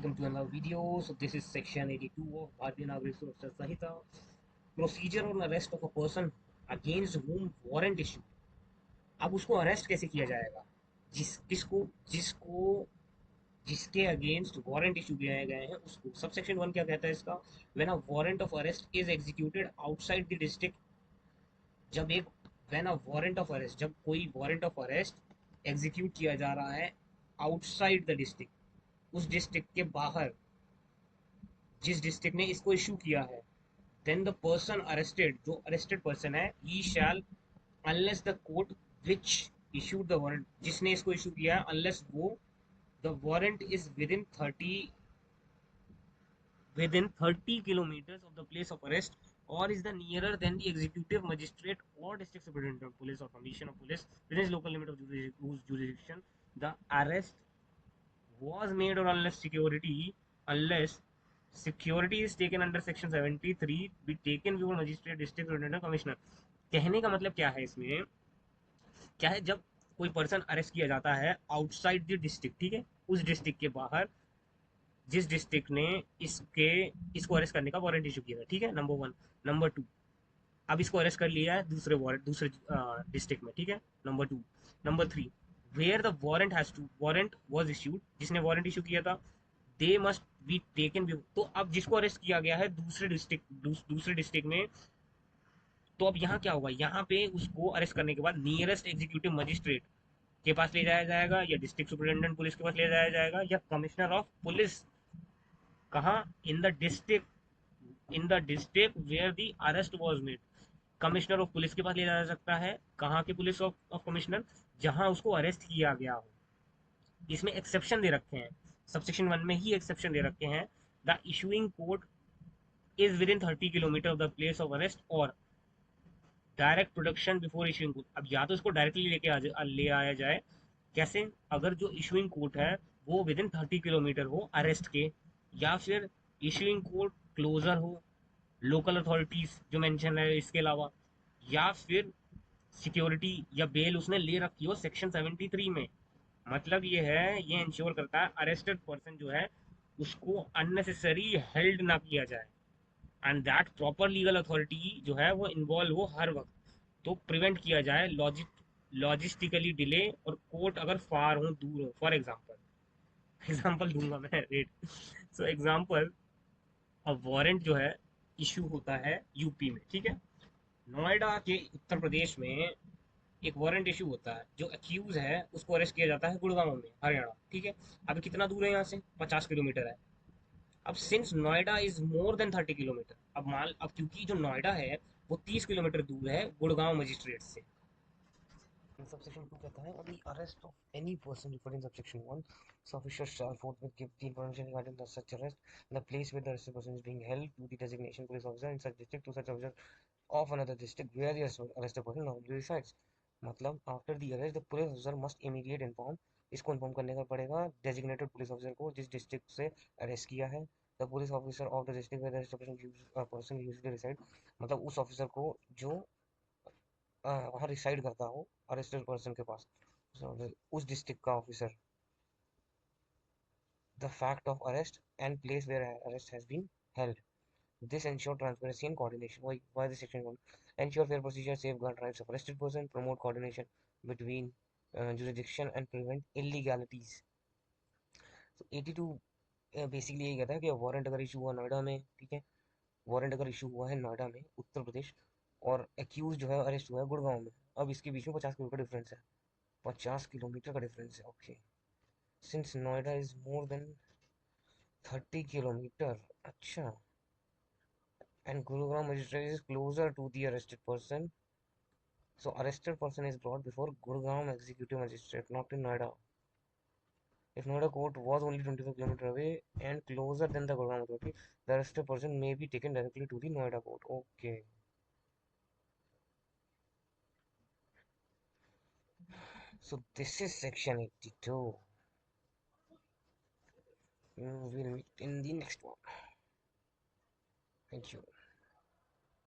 welcome to another video. So this is section 82 of Bharatiya Nagrik Suraksha Sanhita. Procedure on arrest of a person against whom warrant issue. अब उसको arrest कैसे किया जाएगा? किसको जिसको जिसके अगेंस्ट वारंट इशू किए गए हैं उसको। सबसेक्शन 1 क्या कहता है इसका? When a warrant of arrest is executed outside the district. जब एक when a warrant of arrest, जब कोई वारंट ऑफ अरेस्ट एग्जीक्यूट किया जा रहा है आउटसाइड द डिस्ट्रिक्ट, उस डिस्ट्रिक्ट के बाहर, जिस डिस्ट्रिक्ट ने इसको इशू किया है, देन द पर्सन अरेस्टेड, जो अरेस्टेड पर्सन है, he shall, unless the court which issued the warrant, जिसने इसको इशू किया है, अनलेस वो the warrant is within 30 kilometers of the place of arrest or is the nearer than the executive magistrate or district superintendent of police or commissioner of police within his local limit of whose jurisdiction the arrest was made, or unless security is taken under section 73 be taken before magistrate, district superintendent, commissioner. कहने का मतलब क्या है इसमें? क्या है, जब कोई पर्सन अरेस्ट किया जाता है आउटसाइड द डिस्ट्रिक्ट, ठीक है, उस डिस्ट्रिक्ट के बाहर, जिस डिस्ट्रिक्ट ने इसको अरेस्ट करने का वारंट इशू किया है, ठीक है, नंबर 1। नंबर 2, अब इसको अरेस्ट कर लिया है दूसरे डिस्ट्रिक्ट में, ठीक है, number 2। Number 3, where the warrant was issued, जिसने वारंट इशू किया था, दे मस्ट बी टेकन। तो अब जिसको अरेस्ट किया गया है दूसरे डिस्ट्रिक्ट में, तो अब यहाँ क्या होगा? यहाँ पे उसको अरेस्ट करने के बाद नियरेस्ट एग्जीक्यूटिव मजिस्ट्रेट के पास ले जाया जाएगा, या डिस्ट्रिक्ट सुपरिटेंडेंट पुलिस के पास ले जाया जाएगा, या कमिश्नर ऑफ पुलिस। कहाँ? In the district where the arrest was made. Commissioner of police के पास ले जाया जा सकता है। कहाँ के पुलिस ऑफ कमिश्नर? जहां उसको अरेस्ट किया गया हो। इसमें एक्सेप्शन दे रखे हैं, सबसेक्शन 1 में ही एक्सेप्शन दे रखे हैं। The issuing court is within 30 kilometre of the place of arrest और direct production before issuing court. अब या तो इसको डायरेक्टली ले आया जाए। कैसे? अगर जो इशूइंग कोर्ट है वो विद इन 30 किलोमीटर हो अरेस्ट के, या फिर इशूइंग कोर्ट क्लोजर हो, लोकल अथॉरिटीज जो मेंशन है इसके अलावा, या फिर सिक्योरिटी या बेल उसने ले रखी हो सेक्शन 73 में। मतलब ये है, ये इंश्योर करता है अरेस्टेड पर्सन जो है उसको अननेसेसरी हेल्ड ना किया जाए, and that proper legal authority जो है वो इन्वॉल्व हो हर वक्त, तो प्रिवेंट किया जाए लॉजिस्टिकली डिले, और कोर्ट अगर फार हो, दूर हो। फॉर एग्जाम्पल दूंगा मैं, रेट। सो एग्जाम्पल, अब वारंट जो है इशू होता है यूपी में, ठीक है, नोएडा के उत्तर प्रदेश में एक वारंट इशू होता है, जो अक्यूज है उसको अरेस्ट किया जाता है गुड़गांव में, हरियाणा, ठीक है। अब कितना दूर है यहाँ से? 50 किलोमीटर है। अब since Noida is more than 30 kilometre, अब क्योंकि जो नोएडा है वो 30 किलोमीटर दूर है गुड़गांव मजिस्ट्रेट से। Subsection 2 कहता है, on the arrest of any person referred in subsection 1, so officials shall forthwith give the information regarding the such arrest, the place where the arrested person is being held, to the designation police officer in such district, to such officer of another district where the arrested person normally resides. मतलब after the arrest the police officer must immediately inform, इसको inform करने का पड़ेगा designated police officer को जिस district से arrest किया है, the police officer of the district where the arrested person usually reside, मतलब उस ऑफिसर को जो वहाँ रिसाइड करता हो अरेस्टेड पर्सन के पास, उस डिस्ट्रिक्ट का officer, the fact of arrest and place where arrest has been held. This ensure transparency and coordination. Why the section 1? Ensure fair procedure, safeguard rights of arrested person, promote coordination between jurisdiction and prevent illegalities. So 82 basically यही कहता है कि warrant अगर issue हुआ नोएडा में, ठीक है, warrant अगर इशू हुआ है नोएडा में, उत्तर प्रदेश, और एक्यूज जो है अरेस्ट हुआ है गुड़गांव में, अब इसके बीच में 50 किलोमीटर डिफरेंस है, 50 किलोमीटर का डिफरेंस है, okay. Since Noida is more than 30 kilometre, अच्छा, and Gurugram magistrate is closer to the arrested person. So arrested person is brought before Gurugram executive magistrate, not in Noida. If Noida court was only 25 km away and closer than the Gurugram authority, the arrested person may be taken directly to the Noida court. Okay. So this is section 82. We'll meet in the next one. Thank you.